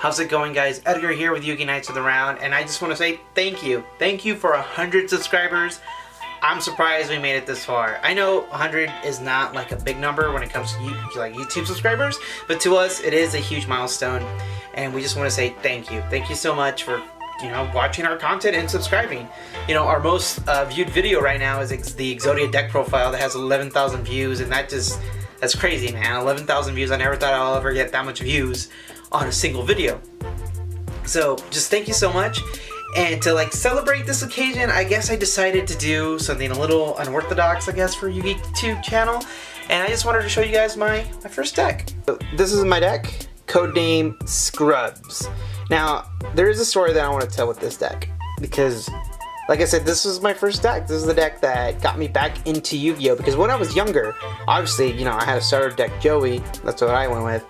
How's it going, guys? Edgar here with YugiKnights of the Round, and I just want to say thank you. Thank you for 100 subscribers. I'm surprised we made it this far. I know 100 is not like a big number when it comes to YouTube subscribers, but to us it is a huge milestone, and we just want to say thank you. Thank you so much for watching our content and subscribing. Our most viewed video right now is the Exodia deck profile that has 11,000 views, and that's crazy, man. 11,000 views. I never thought I'll ever get that much views on a single video. So just thank you so much. And to celebrate this occasion, I guess I decided to do something a little unorthodox, I guess, for YouTube channel. And I just wanted to show you guys my first deck. So this is my deck, codename Scrubs. Now, there is a story that I want to tell with this deck, because like I said, this was my first deck. This is the deck that got me back into Yu-Gi-Oh! Because when I was younger, obviously, I had a starter deck, Joey. That's what I went with.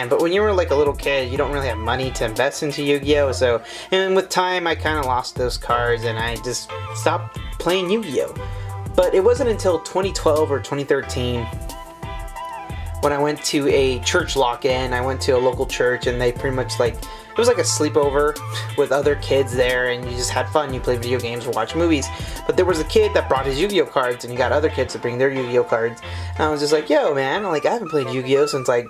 But when you were like a little kid, you don't really have money to invest into Yu-Gi-Oh! And with time, I kind of lost those cards and I just stopped playing Yu-Gi-Oh! But it wasn't until 2012 or 2013 when I went to a church lock-in. I went to a local church and they pretty much it was like a sleepover with other kids there, and you just had fun. You played video games or watched movies. But there was a kid that brought his Yu-Gi-Oh! Cards, and he got other kids to bring their Yu-Gi-Oh! Cards. And I was just like, yo, man, I haven't played Yu-Gi-Oh! Since like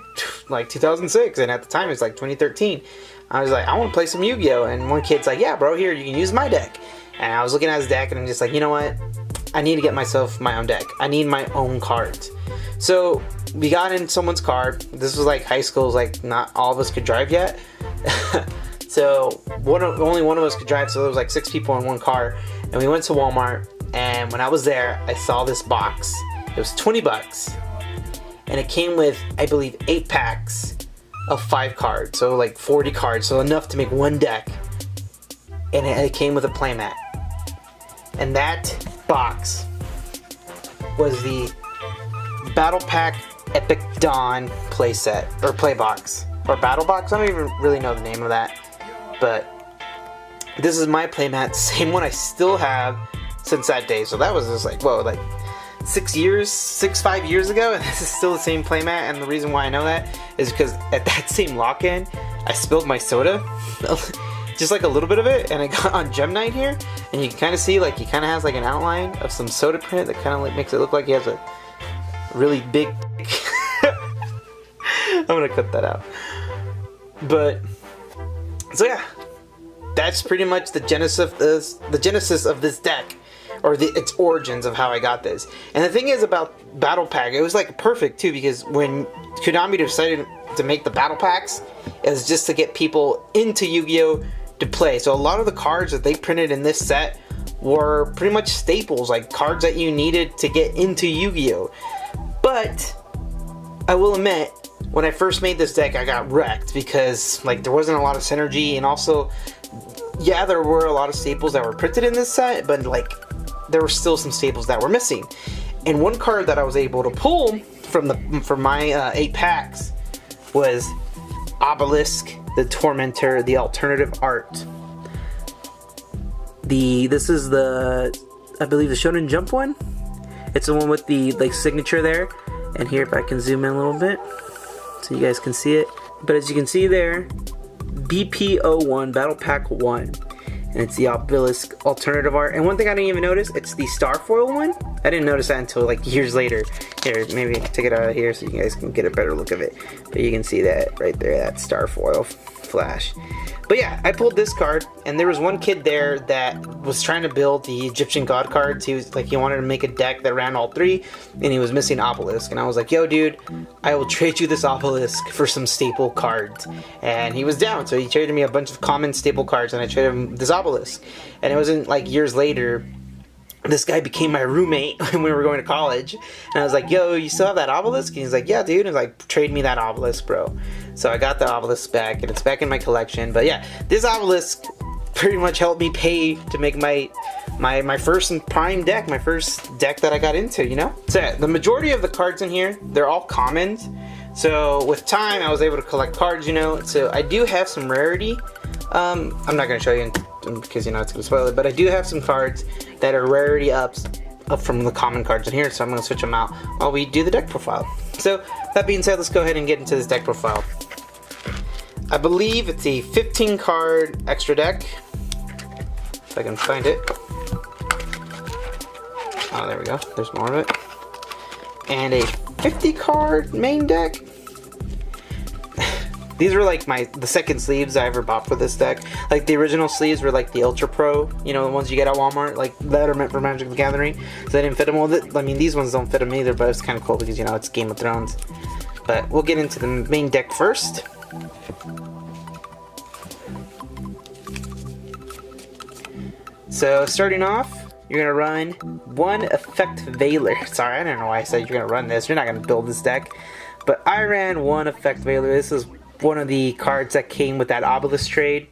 2006, and at the time it was like 2013. I was like, I want to play some Yu-Gi-Oh! And one kid's like, yeah, bro, here, you can use my deck. And I was looking at his deck, and I'm just like, you know what? I need to get myself my own deck. I need my own cards. So we got in someone's car. This was like high school, not all of us could drive yet. So only one of us could drive, so there was like 6 people in one car. And we went to Walmart, and when I was there, I saw this box. It was 20 bucks. And it came with, I believe, 8 packs of 5 cards. So like 40 cards, so enough to make one deck. And it came with a playmat. And that box was the Battle Pack Epic Dawn playset, or playbox, or battle box. I don't even really know the name of that, but this is my playmat, same one I still have since that day. So that was just whoa, 5 years ago, and this is still the same playmat. And the reason why I know that is because at that same lock-in, I spilled my soda, just a little bit of it, and it got on Gem Night here, and you can kind of see he kind of has an outline of some soda print that kind of makes it look like he has a really big I'm gonna cut that out. But so yeah, that's pretty much the genesis of this deck, or its origins of how I got this. And the thing is about Battle Pack, it was perfect too, because when Konami decided to make the Battle Packs, it was just to get people into Yu-Gi-Oh! To play. So a lot of the cards that they printed in this set were pretty much staples, cards that you needed to get into Yu-Gi-Oh! But I will admit, when I first made this deck, I got wrecked because there wasn't a lot of synergy, and also, yeah, there were a lot of staples that were printed in this set, but there were still some staples that were missing. And one card that I was able to pull from my 8 packs was Obelisk, the Tormentor, the alternative art. This is I believe the Shonen Jump one. It's the one with the signature there. And here, if I can zoom in a little bit, so you guys can see it. But as you can see there, BPO1, Battle Pack 1. And it's the Obelisk alternative art. And one thing I didn't even notice, it's the Starfoil one. I didn't notice that until years later. Here, maybe take it out of here so you guys can get a better look of it. But you can see that right there, that Starfoil flash. But yeah, I pulled this card, and there was one kid there that was trying to build the Egyptian God cards. He was he wanted to make a deck that ran all 3, and he was missing Obelisk. And I was like, yo, dude, I will trade you this Obelisk for some staple cards. And he was down, so he traded me a bunch of common staple cards, and I traded him this Obelisk. And it wasn't years later, this guy became my roommate when we were going to college. And I was like, yo, you still have that Obelisk? And he's like, yeah, dude. And he's like, trade me that Obelisk, bro. So I got the Obelisk back, and it's back in my collection. But yeah, this Obelisk pretty much helped me pay to make my first and prime deck, my first deck that I got into, So yeah, the majority of the cards in here, they're all commons. So with time, I was able to collect cards, So I do have some rarity. I'm not going to show you because, it's going to spoil it. But I do have some cards that are rarity ups up from the common cards in here. So I'm going to switch them out while we do the deck profile. So that being said, let's go ahead and get into this deck profile. I believe it's a 15 card extra deck. If I can find it. Oh, there we go. There's more of it. And a 50 card main deck. These were like the second sleeves I ever bought for this deck. Like the original sleeves were like the Ultra Pro, you know, the ones you get at Walmart, like that are meant for Magic the Gathering. So they didn't fit them with it. I mean, these ones don't fit them either, but it's kind of cool because, you know, it's Game of Thrones. But we'll get into the main deck first. So starting off, you're gonna run one Effect Veiler. Sorry, I don't know why I said you're gonna run this. You're not gonna build this deck, but I ran one Effect Veiler. This is one of the cards that came with that Obelisk trade.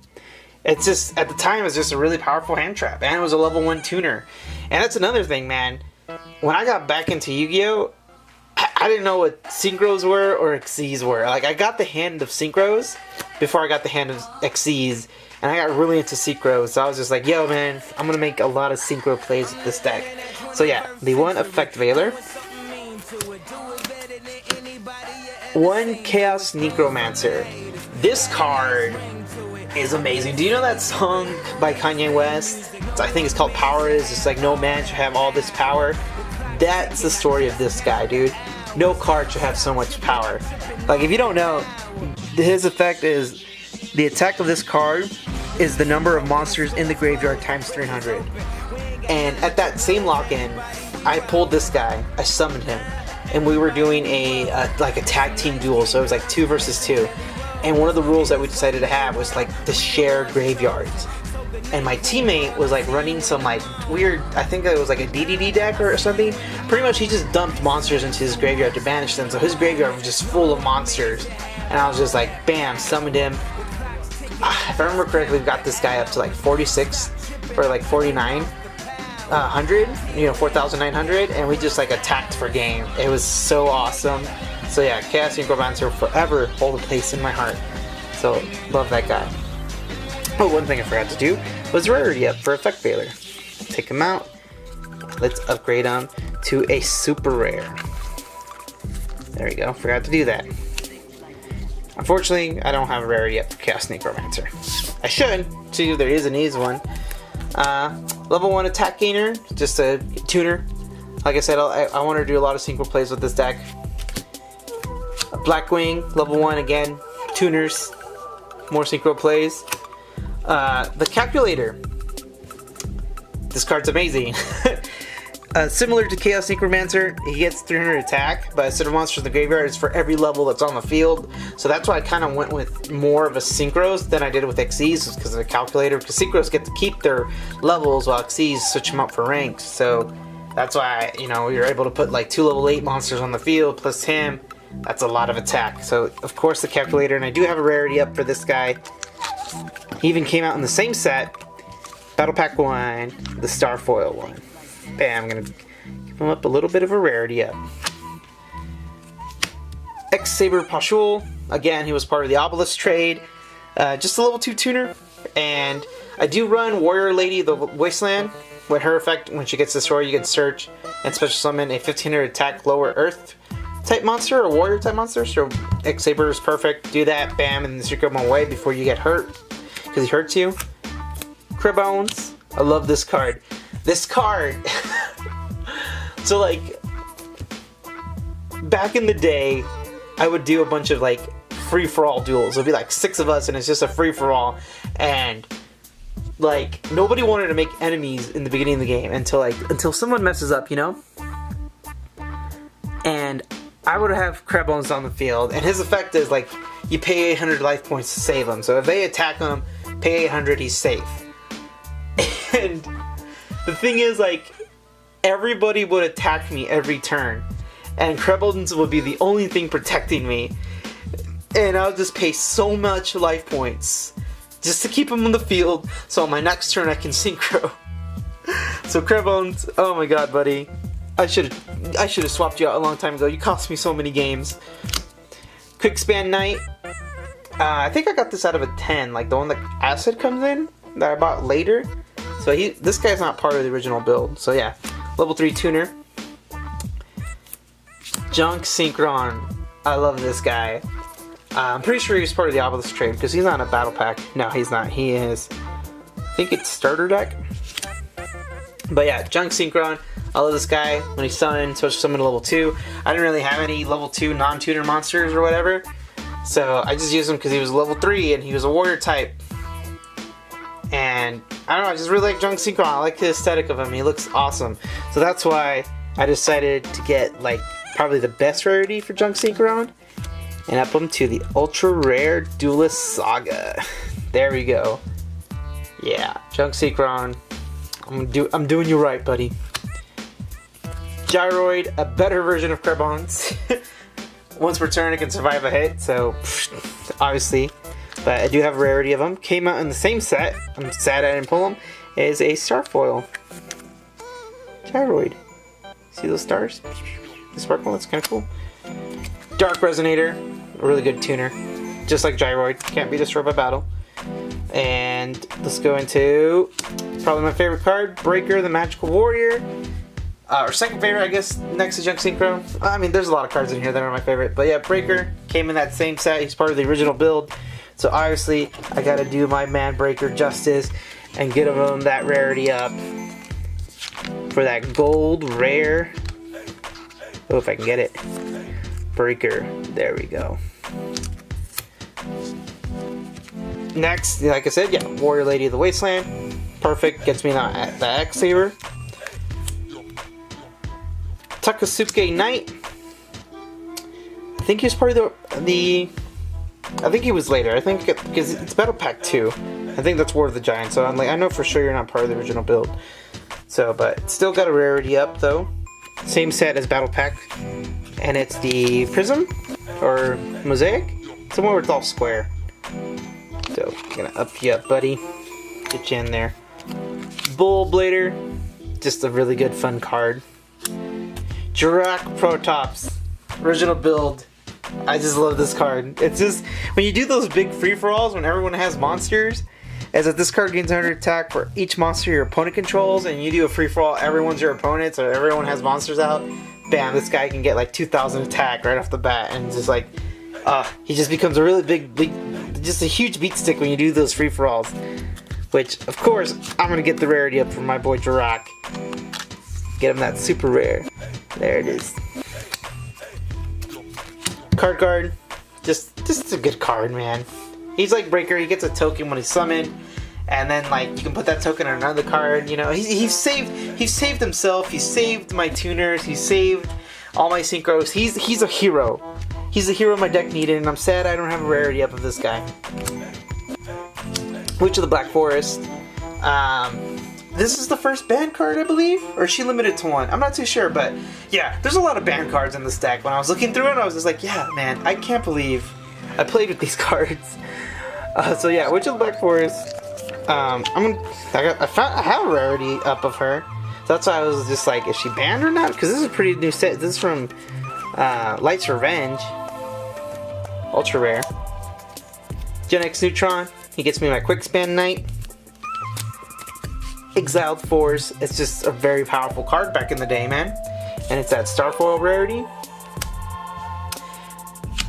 It's just, at the time, it was just a really powerful hand trap, and it was a level 1 tuner. And that's another thing, man. When I got back into Yu-Gi-Oh, I didn't know what Synchros were or Xyzs were. Like, I got the hand of Synchros before I got the hand of Xyzs, and I got really into Synchros. So I was just like, yo, man, I'm gonna make a lot of Synchro plays with this deck. So yeah, the one Effect Veiler. One Chaos Necromancer. This card is amazing. Do you know that song by Kanye West? I think it's called Power Is. It's like, no man should have all this power. That's the story of this guy, dude. No card should have so much power. Like, if you don't know, his effect is the attack of this card is the number of monsters in the graveyard times 300. And at that same lock-in, I pulled this guy. I summoned him. And we were doing a tag team duel, so it was like 2 versus 2. And one of the rules that we decided to have was like to share graveyards. And my teammate was like running some like weird, I think it was like a DDD deck or something. Pretty much he just dumped monsters into his graveyard to banish them, so his graveyard was just full of monsters. And I was just like, bam, summoned him. If I remember correctly, we got this guy up to like 46 or like 4,900, you know, 4,900, and we just like attacked for game. It was so awesome. So yeah, Chaos Necromancer will forever hold a place in my heart. So love that guy. Oh, one thing I forgot to do was rarity up for Effect Veiler. Take him out. Let's upgrade him to a super rare. There we go. Forgot to do that. Unfortunately, I don't have a rarity yet for Chaos Necromancer. I should. See, there is an easy one. Level 1 attack gainer, just a tuner. Like I said, I want to do a lot of synchro plays with this deck. Blackwing, level 1 again, tuners, more synchro plays. The Calculator. This card's amazing. Similar to Chaos Necromancer, he gets 300 attack, but instead of monsters in the graveyard, it's for every level that's on the field. So that's why I kind of went with more of a Synchros than I did with Xyzs, because of the Calculator. Because Synchros get to keep their levels while Xyzs switch them up for ranks. So that's why, you know, you're able to put like 2 level 8 monsters on the field plus him. That's a lot of attack. So of course the Calculator, and I do have a rarity up for this guy. He even came out in the same set, Battle Pack 1, the Starfoil one. Bam, I'm gonna give him up a little bit of a rarity up. X-Saber Pashul, again, he was part of the Obelisk trade. Just a level 2 tuner. And I do run Warrior Lady of the Wasteland. When her effect, when she gets destroyed, you can search and special summon a 1500 attack lower earth type monster or warrior type monster. So X-Saber is perfect. Do that, bam, and then secret him away before you get hurt, because he hurts you. Cribones, I love this card. This card, so like, back in the day, I would do a bunch of like free-for-all duels. It'd be like 6 of us and it's just a free-for-all, and like nobody wanted to make enemies in the beginning of the game until someone messes up, you know? And I would have Cribones on the field, and his effect is like, you pay 800 life points to save him. So if they attack him, pay 800, he's safe. And the thing is, like, everybody would attack me every turn, and Cribones would be the only thing protecting me, and I would just pay so much life points just to keep him on the field, so on my next turn I can synchro. So Cribones, oh my god, buddy, I should have swapped you out a long time ago. You cost me so many games. Quick Span Knight. I think I got this out of a 10, like the one that Acid comes in, that I bought later. So this guy's not part of the original build. So yeah, level 3 tuner. Junk Synchron. I love this guy. I'm pretty sure he's part of the Obelisk trade because he's not in a battle pack. No, he's not. He is, I think it's starter deck. But yeah, Junk Synchron. I love this guy when he's summoned, especially summoned to level 2. I didn't really have any level 2 non-tuner monsters or whatever. So I just used him because he was level 3 and he was a warrior type. And I don't know, I just really like Junk Synchron. I like the aesthetic of him. He looks awesome. So that's why I decided to get like probably the best rarity for Junk Synchron and up him to the ultra rare Duelist Saga. There we go. Yeah, Junk Synchron. I'm doing you right, buddy. Gyroid, a better version of Carbons. Once per turn, it can survive a hit, so obviously. But I do have a rarity of them. Came out in the same set. I'm sad I didn't pull them. Is a Starfoil. Gyroid. See those stars? The sparkle, that's kind of cool. Dark Resonator, a really good tuner. Just like Gyroid, can't be destroyed by battle. And let's go into probably my favorite card, Breaker, the Magical Warrior. Or second favorite, I guess, next to Junk Synchro. I mean, there's a lot of cards in here that are my favorite. But yeah, Breaker came in that same set. He's part of the original build. So obviously, I gotta do my man Breaker justice and get him that rarity up for that gold rare. Oh, if I can get it. Breaker. There we go. Next, like I said, yeah, Warrior Lady of the Wasteland. Perfect. Gets me the X Saber. Takasuke Knight. I think he was part of the I think he was later. I think because it's Battle Pack 2. I think that's War of the Giants. So I'm like, I know for sure you're not part of the original build. So, but still got a rarity up though. Same set as Battle Pack, and it's the Prism or Mosaic. Somewhere where it's all square. So gonna up you up, buddy. Get you in there. Bull Blader, just a really good fun card. Jirak Protops, original build. I just love this card. It's just, when you do those big free-for-alls when everyone has monsters, is that this card gains 100 attack for each monster your opponent controls, and you do a free-for-all, everyone's your opponent, so everyone has monsters out. Bam, this guy can get like 2,000 attack right off the bat, and just like, he just becomes a really big, just a huge beat stick when you do those free-for-alls. Which, of course, I'm gonna get the rarity up for my boy Jirak. Get him that super rare. There it is. Card. Just a good card, man. He's like Breaker. He gets a token when he's summoned, and then like you can put that token on another card. You know, he's saved himself. He's saved my tuners. He's saved all my synchros. He's a hero. He's a hero my deck needed, and I'm sad I don't have a rarity up of this guy. Witch of the Black Forest. This is the first banned card, I believe? Or is she limited to one? I'm not too sure, but yeah, there's a lot of banned cards in this deck. When I was looking through it, I was just like, yeah, man, I can't believe I played with these cards. So yeah, Witch of the Black Forest. I have a rarity up of her. So that's why I was just like, is she banned or not? Because this is a pretty new set. This is from Light's Revenge. Ultra rare. Gen X Neutron. He gets me my Quick Span Knight. Exiled Force. It's just a very powerful card back in the day, man. And it's that Starfoil rarity.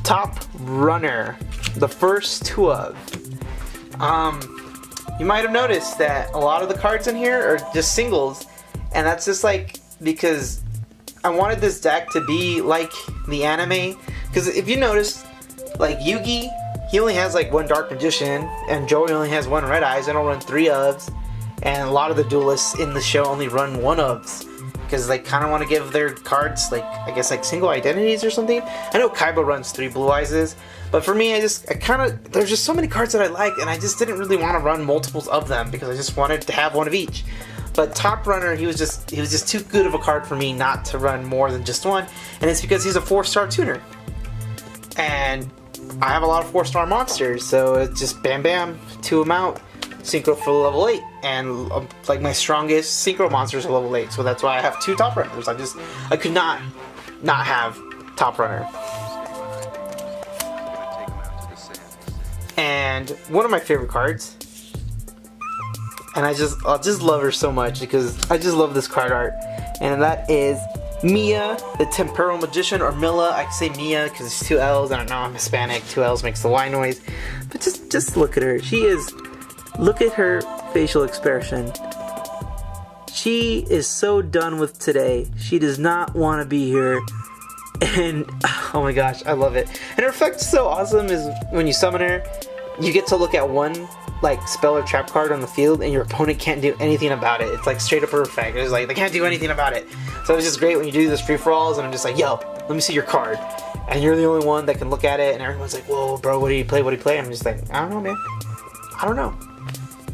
Top Runner. The first two of. You might have noticed that a lot of the cards in here are just singles. And that's just like because I wanted this deck to be like the anime. Because if you notice, like Yugi, he only has like one Dark Magician, and Joey only has one Red Eyes. They don't run 3 ofs. And a lot of the duelists in the show only run 1 ofs. Because they kind of want to give their cards, like, I guess, like single identities or something. I know Kaiba runs 3 Blue Eyes. But for me, there's just so many cards that I like, and I just didn't really want to run multiples of them because I just wanted to have one of each. But Top Runner, he was just too good of a card for me not to run more than just one. And it's because he's a 4-star tuner. And I have a lot of 4-star monsters, so it's just bam bam, 2 them out. Synchro for level 8, and like my strongest synchro monsters are level 8, so that's why I have 2 Top Runners. I could not have Top Runner. And one of my favorite cards, and I just love her so much because I just love this card art, and that is Mia, the Temporal Magician, or Milla. I can say Mia because it's 2 L's. I don't know, I'm Hispanic. 2 L's makes the Y noise. But just look at her. Look at her facial expression. She is so done with today. She does not want to be here. And, oh my gosh, I love it. And her effect's so awesome is when you summon her, you get to look at one spell or trap card on the field and your opponent can't do anything about it. It's like straight up her effect. It's like they can't do anything about it. So it's just great when you do this free-for-alls and I'm just like, yo, let me see your card. And you're the only one that can look at it and everyone's like, whoa, bro, what do you play? What do you play? I'm just like, I don't know, man. I don't know.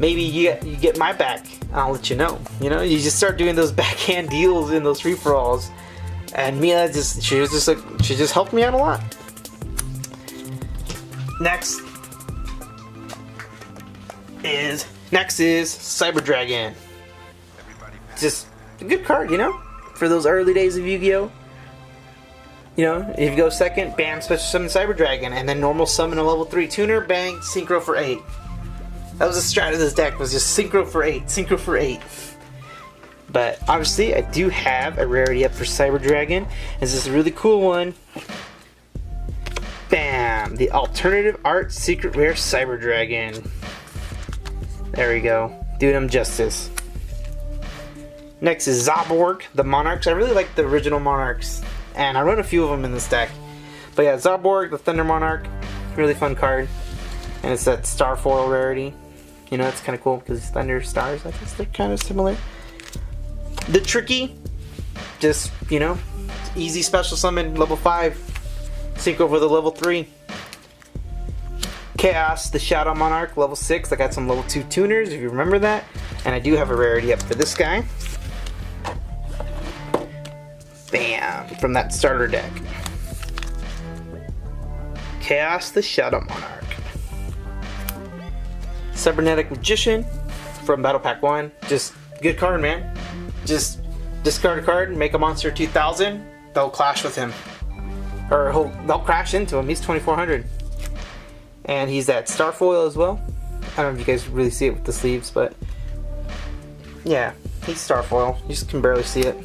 Maybe you get my back and I'll let you know. You know, you just start doing those backhand deals in those free-for-alls. And Mia she just helped me out a lot. Next is Cyber Dragon. Just a good card, you know, for those early days of Yu-Gi-Oh. You know, if you go second, bam, special summon Cyber Dragon, and then normal summon a level 3 tuner, bang, synchro for 8. That was the strat of this deck, was just synchro for 8, synchro for 8. But obviously, I do have a rarity up for Cyber Dragon. This is a really cool one. Bam! The Alternative Art Secret Rare Cyber Dragon. There we go. Doing him justice. Next is Zaborg, the Monarchs. I really like the original Monarchs. And I run a few of them in this deck. But yeah, Zaborg, the Thunder Monarch. Really fun card. And it's that Star Foil rarity. You know, that's kind of cool because Thunder Stars, I guess they're kind of similar. The Tricky, just, you know, easy special summon, level 5. Sync over the level 3. Chaos, the Shadow Monarch, level 6. I got some level 2 tuners, if you remember that. And I do have a rarity up for this guy. Bam! From that starter deck. Chaos, the Shadow Monarch. Cybernetic Magician from Battle Pack 1. Just good card, man. Just discard a card, make a monster 2000. They'll clash with him. Or they'll crash into him. He's 2400. And he's that Star Foil as well. I don't know if you guys really see it with the sleeves, but yeah, he's Star Foil. You just can barely see it.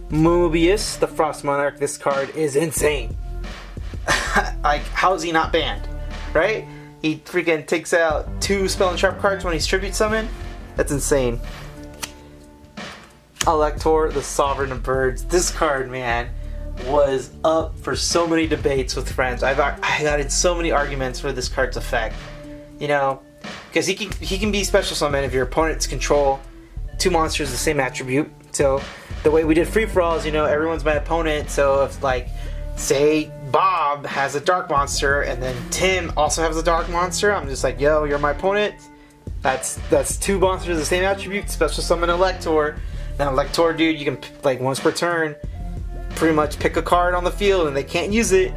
Mobius, the Frost Monarch. This card is insane. Like, how is he not banned? Right? He freaking takes out 2 spell and trap cards when he's tribute summoned. That's insane. Elector, the Sovereign of Birds. This card, man, was up for so many debates with friends. I got in so many arguments for this card's effect. You know, because he can be special summon if your opponents control 2 monsters of the same attribute. So the way we did free for alls, you know, everyone's my opponent. So if, like, say Bob has a dark monster and then Tim also has a dark monster, I'm just like, yo, you're my opponent. That's 2 monsters of the same attribute. Special summon Elector. Now Elector, dude, you can, like, once per turn, pretty much pick a card on the field and they can't use it.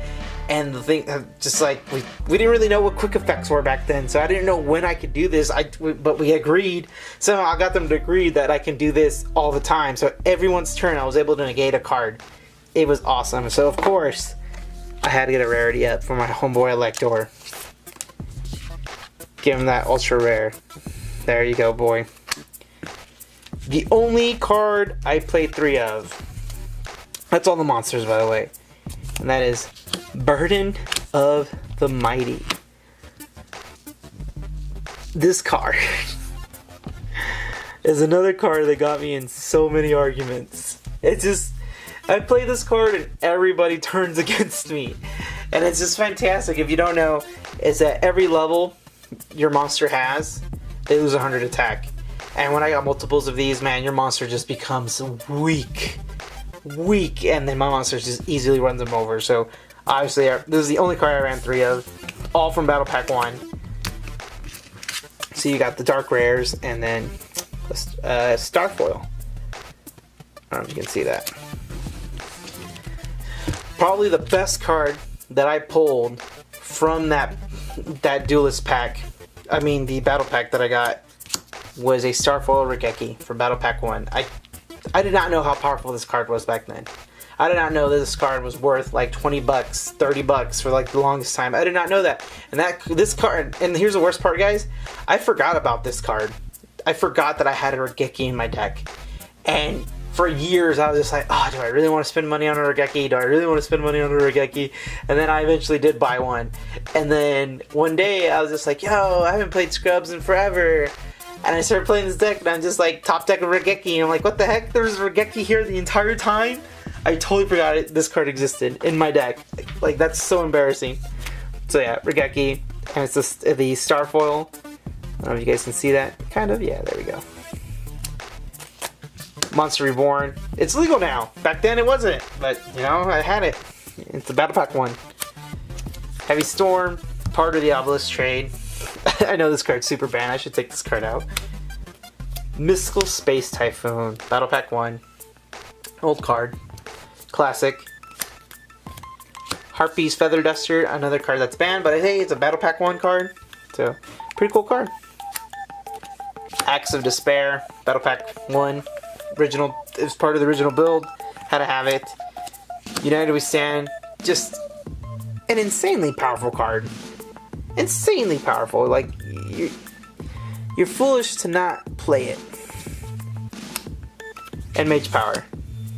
And the thing, just like, we didn't really know what quick effects were back then, so I didn't know when I could do this, but we agreed. Somehow I got them to agree that I can do this all the time. So everyone's turn, I was able to negate a card. It was awesome. So of course, I had to get a rarity up for my homeboy Elector. Give him that ultra rare. There you go, boy. The only card I played 3 of. That's all the monsters, by the way. And that is Burden of the Mighty. This card is another card that got me in so many arguments. It's just, I play this card and everybody turns against me. And it's just fantastic. If you don't know, is that every level your monster has, they lose 100 attack. And when I got multiples of these, man, your monster just becomes weak, and then my monster just easily runs them over. So obviously, this is the only card I ran 3 of, all from Battle Pack 1. So you got the Dark Rares and then Star Foil. I don't know if you can see that. Probably the best card that I pulled from that Duelist pack, I mean the Battle Pack that I got, was a Star Foil Regeki from Battle Pack 1. I did not know how powerful this card was back then. I did not know that this card was worth like $20, $30 for like the longest time. I did not know that. And this card, and here's the worst part, guys. I forgot about this card. I forgot that I had a Regeki in my deck. And for years I was just like, oh, do I really want to spend money on a Regeki? Do I really want to spend money on a Regeki? And then I eventually did buy one. And then one day I was just like, yo, I haven't played Scrubs in forever. And I started playing this deck, and I'm just like, top deck of Regeki. And I'm like, what the heck? There was Regeki here the entire time? I totally forgot this card existed in my deck. Like, that's so embarrassing. So yeah, Regeki. And it's the Starfoil. I don't know if you guys can see that. Kind of, yeah, there we go. Monster Reborn. It's legal now. Back then it wasn't, but you know, I had it. It's a Battle Pack 1. Heavy Storm, part of the Obelisk trade. I know this card's super banned. I should take this card out. Mystical Space Typhoon, Battle Pack 1. Old card. Classic. Harpy's Feather Duster, another card that's banned, but hey, it's a Battle Pack 1 card. So, pretty cool card. Axe of Despair, Battle Pack 1. Original, it was part of the original build. Had to have it. United We Stand, just an insanely powerful card. Insanely powerful. Like, you're foolish to not play it. And Mage Power,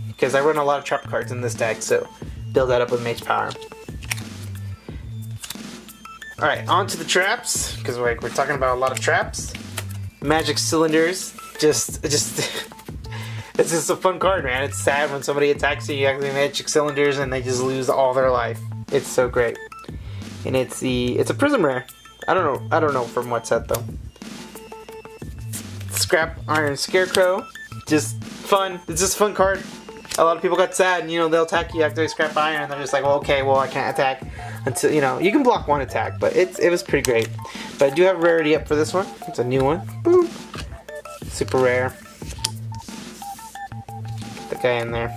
because I run a lot of trap cards in this deck, so build that up with Mage Power. Alright, on to the traps, because we're talking about a lot of traps. Magic Cylinders, just it's just a fun card, man. It's sad when somebody attacks you, you actually Magic Cylinders, and they just lose all their life. It's so great. And it's a Prism Rare. I don't know from what set though. Scrap Iron Scarecrow, just fun. It's just a fun card. A lot of people got sad, and you know, they'll attack you after they scrap iron, and they're just like, well, okay, well, I can't attack until, you know, you can block one attack, but it was pretty great. But I do have a rarity up for this one. It's a new one. Boom. Super rare. Get the guy in there.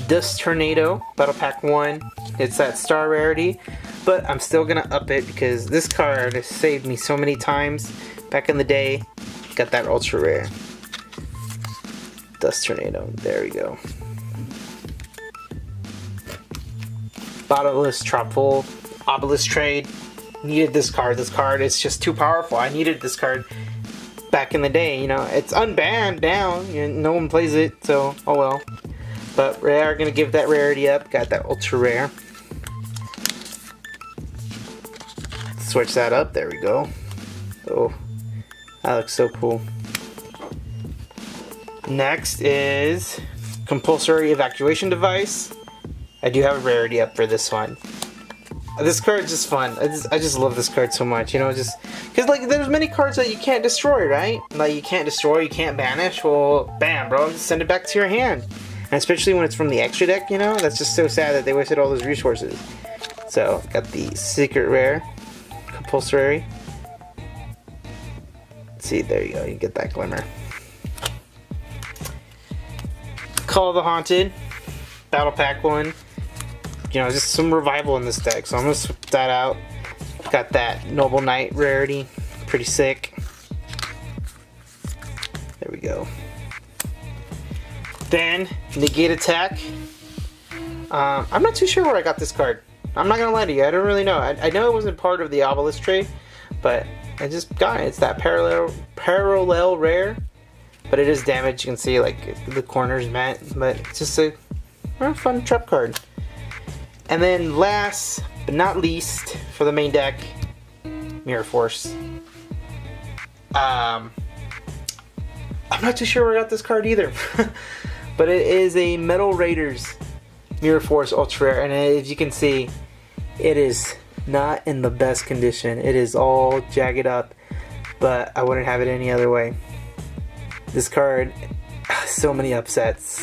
Dust Tornado, Battle Pack 1. It's that star rarity, but I'm still gonna up it because this card has saved me so many times back in the day. Got that ultra rare. Dust Tornado. There we go. Bottomless Tropical Obelisk trade. Needed this card. This card is just too powerful. I needed this card back in the day. You know, it's unbanned now. You know, no one plays it, so oh well. But we are gonna give that rarity up. Got that ultra rare. Switch that up. There we go. Oh, that looks so cool. Next is Compulsory Evacuation Device. I do have a rarity up for this one. This card is just fun. I just love this card so much, you know, just because like there's many cards that you can't destroy, right? Like you can't destroy, you can't banish. Well, bam, bro, just send it back to your hand. And especially when it's from the extra deck, you know, that's just so sad that they wasted all those resources. So got the Secret Rare, Compulsory. Let's see, there you go. You get that glimmer. Call of the Haunted, Battle Pack 1. You know, just some revival in this deck, so I'm gonna switch that out. Got that Noble Knight rarity, pretty sick. There we go. Then Negate Attack. I'm not too sure where I got this card. I'm not gonna lie to you, I don't really know. I know it wasn't part of the Obelisk trade, but I just got it. It's that parallel rare. But it is damaged, you can see like the corners bent, but it's just a fun trap card. And then last but not least for the main deck, Mirror Force. I'm not too sure where I got this card either. But it is a Metal Raiders Mirror Force Ultra Rare, and as you can see, it is not in the best condition. It is all jagged up, but I wouldn't have it any other way. This card, so many upsets,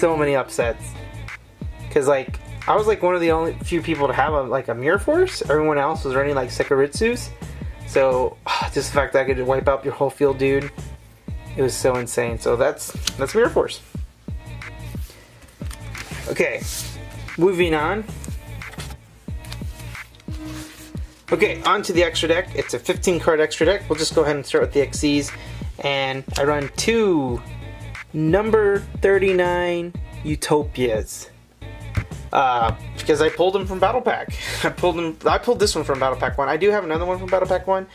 because like I was like one of the only few people to have a Mirror Force. Everyone else was running like Sekaritsus, so just the fact that I could wipe out your whole field, dude, it was so insane. So that's Mirror Force. Okay, moving on. Okay, on to the extra deck. It's a 15 card extra deck. We'll just go ahead and start with the XCs. And I run two number 39 Utopias. Because I pulled them from Battle Pack. I pulled this one from Battle Pack 1. I do have another one from Battle Pack 1,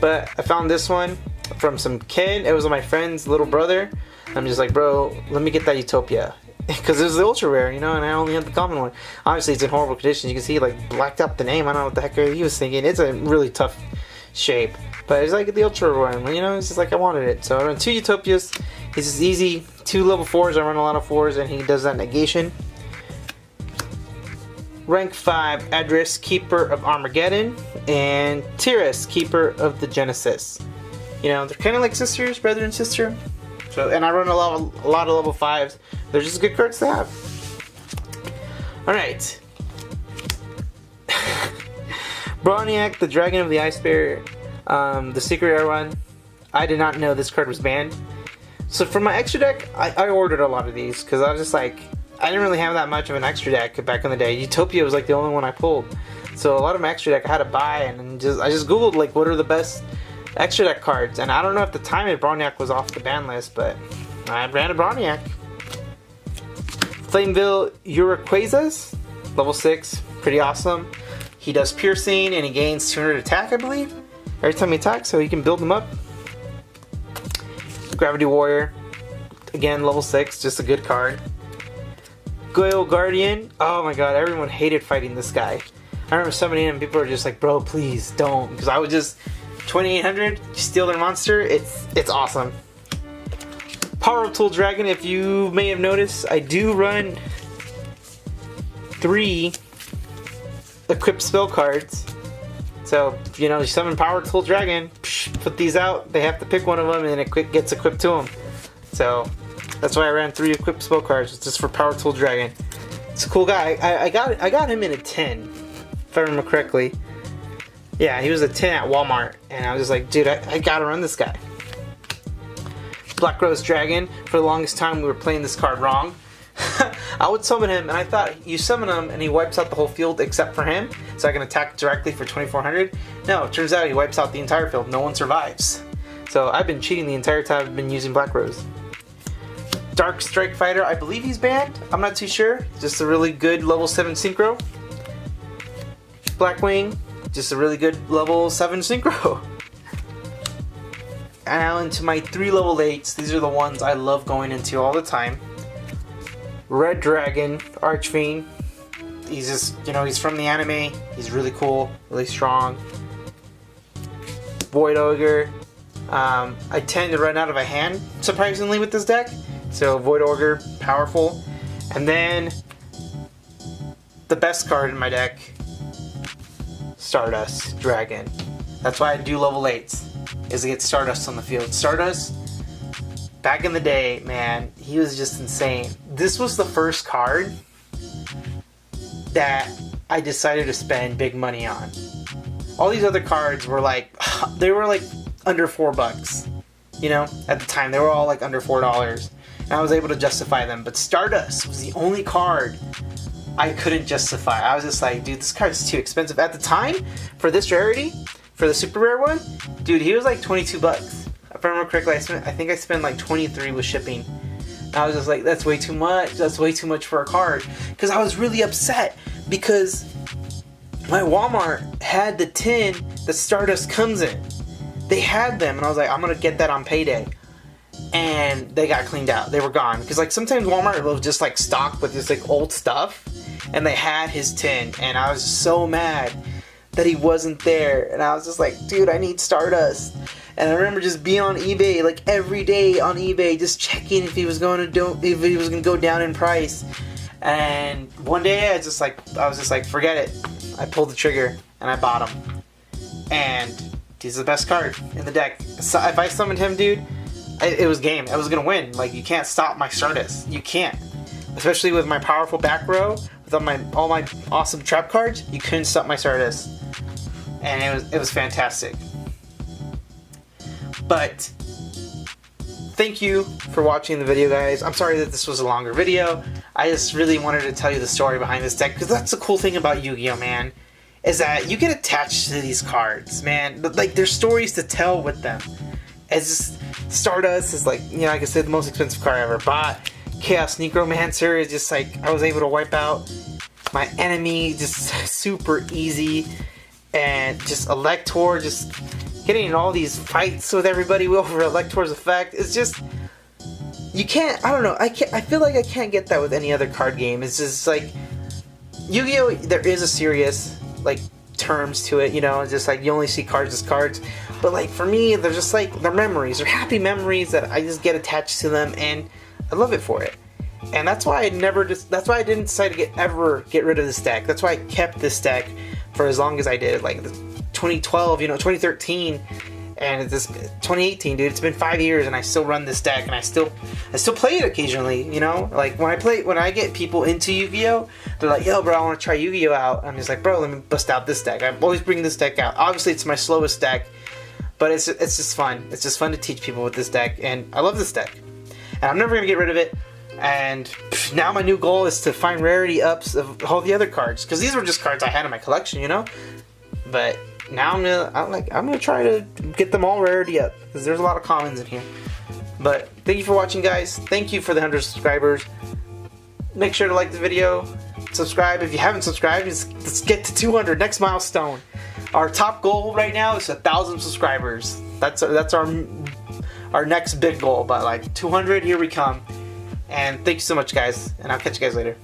but I found this one from some kid. It was my friend's little brother. I'm just like, bro, let me get that Utopia. Because it was the ultra rare, you know, and I only had the common one. Obviously, it's in horrible condition. You can see he like blacked out the name. I don't know what the heck he was thinking. It's a really tough shape. But it's like the ultra one, you know, it's just like I wanted it. So I run 2 Utopias. He's just easy. 2 level 4s. I run a lot of 4s, and he does that negation. Rank 5, Edgar, Keeper of Armageddon, and Tiras, Keeper of the Genesis. You know, they're kind of like sisters, brother and sister. So, and I run a lot of level 5s. They're just good cards to have. Alright. Broniac, the Dragon of the Ice Bear, the Secret Air Run. I did not know this card was banned. So for my extra deck, I ordered a lot of these because I was just like, I didn't really have that much of an extra deck back in the day. Utopia was like the only one I pulled. So a lot of my extra deck I had to buy, and I just googled like what are the best extra deck cards, and I don't know if the time Broniac was off the ban list, but I ran a Broniac. Flameville Uraquazas, level 6, pretty awesome. He does piercing and he gains 200 attack, I believe, every time he attacks, so you can build him up. Gravity Warrior, again level 6, just a good card. Goyle Guardian, oh my god, everyone hated fighting this guy. I remember summoning him, people were just like, bro, please don't, because I would just 2800, steal their monster. It's awesome. Power Tool Dragon, if you may have noticed, I do run 3 equipped spell cards. So, you know, you summon Power Tool Dragon, put these out, they have to pick one of them, and then it gets equipped to them. So, that's why I ran 3 equipped spell cards, just for Power Tool Dragon. It's a cool guy. I got him in a 10, if I remember correctly. Yeah, he was a 10 at Walmart, and I was just like, dude, I gotta run this guy. Black Rose Dragon, for the longest time we were playing this card wrong. I would summon him, and I thought, you summon him, and he wipes out the whole field except for him, so I can attack directly for 2400. No, it turns out he wipes out the entire field, no one survives. So I've been cheating the entire time I've been using Black Rose. Dark Strike Fighter, I believe he's banned, I'm not too sure. Just a really good level 7 synchro. Blackwing, just a really good level 7 synchro. And now into my 3 level 8s. These are the ones I love going into all the time. Red Dragon, Archfiend. He's just, you know, he's from the anime. He's really cool, really strong. Void Ogre. I tend to run out of a hand, surprisingly, with this deck. So Void Ogre, powerful. And then the best card in my deck, Stardust Dragon. That's why I do level 8s, is to get Stardust on the field. Stardust, back in the day, man, he was just insane. This was the first card that I decided to spend big money on. All these other cards were like, they were like under $4. You know, at the time, they were all like under $4. And I was able to justify them. But Stardust was the only card I couldn't justify. I was just like, dude, this card is too expensive. At the time, for this rarity, for the super rare one, dude, he was like $22. If I remember correctly, I think I spent like 23 with shipping. And I was just like, that's way too much. That's way too much for a card. Because I was really upset because my Walmart had the tin that Stardust comes in. They had them, and I was like, I'm gonna get that on payday. And they got cleaned out. They were gone. Because like sometimes Walmart will just like stock with this like old stuff, and they had his tin, and I was so mad that he wasn't there. And I was just like, dude, I need Stardust. And I remember just being on eBay like every day on eBay, just checking if he was going to go down in price. And one day I was just like, forget it. I pulled the trigger and I bought him. And he's the best card in the deck. So if I summoned him, dude, it was game. I was gonna win. Like, you can't stop my Stardust. You can't. Especially with my powerful back row, with all my awesome trap cards, you couldn't stop my Stardust. And it was fantastic. But thank you for watching the video, guys. I'm sorry that this was a longer video. I just really wanted to tell you the story behind this deck, because that's the cool thing about Yu-Gi-Oh, man, is that you get attached to these cards, man. Like, there's stories to tell with them. It's just, Stardust is like, you know, like I said, the most expensive card I ever bought. Chaos Necromancer is just like, I was able to wipe out my enemy just super easy. And just Elector, just getting in all these fights with everybody over Elector's effect. It's just, you can't, I don't know, I feel like I can't get that with any other card game. It's just like, Yu-Gi-Oh! There is a serious, like, terms to it, you know, it's just like, you only see cards as cards, but like, for me, they're just like, they're memories, they're happy memories that I just get attached to them, and I love it for it. And that's why I that's why I didn't decide to ever get rid of this deck. That's why I kept this deck for as long as I did, like 2012, you know, 2013, and it's this 2018, dude. It's been 5 years, and I still run this deck, and I still play it occasionally, you know. Like when I get people into Yu-Gi-Oh, they're like, "Yo, bro, I want to try Yu-Gi-Oh out." I'm just like, "Bro, let me bust out this deck." I always bring this deck out. Obviously, it's my slowest deck, but it's just fun. It's just fun to teach people with this deck, and I love this deck, and I'm never gonna get rid of it. And now my new goal is to find rarity ups of all the other cards, because these were just cards I had in my collection, you know. But now I'm gonna try to get them all rarity up, because there's a lot of commons in here. But thank you for watching, guys. Thank you for the 100 subscribers. Make sure to like the video, subscribe if you haven't subscribed. Let's get to 200, next milestone. Our top goal right now is 1,000 subscribers. That's our next big goal. But like 200, here we come. And thank you so much, guys, and I'll catch you guys later.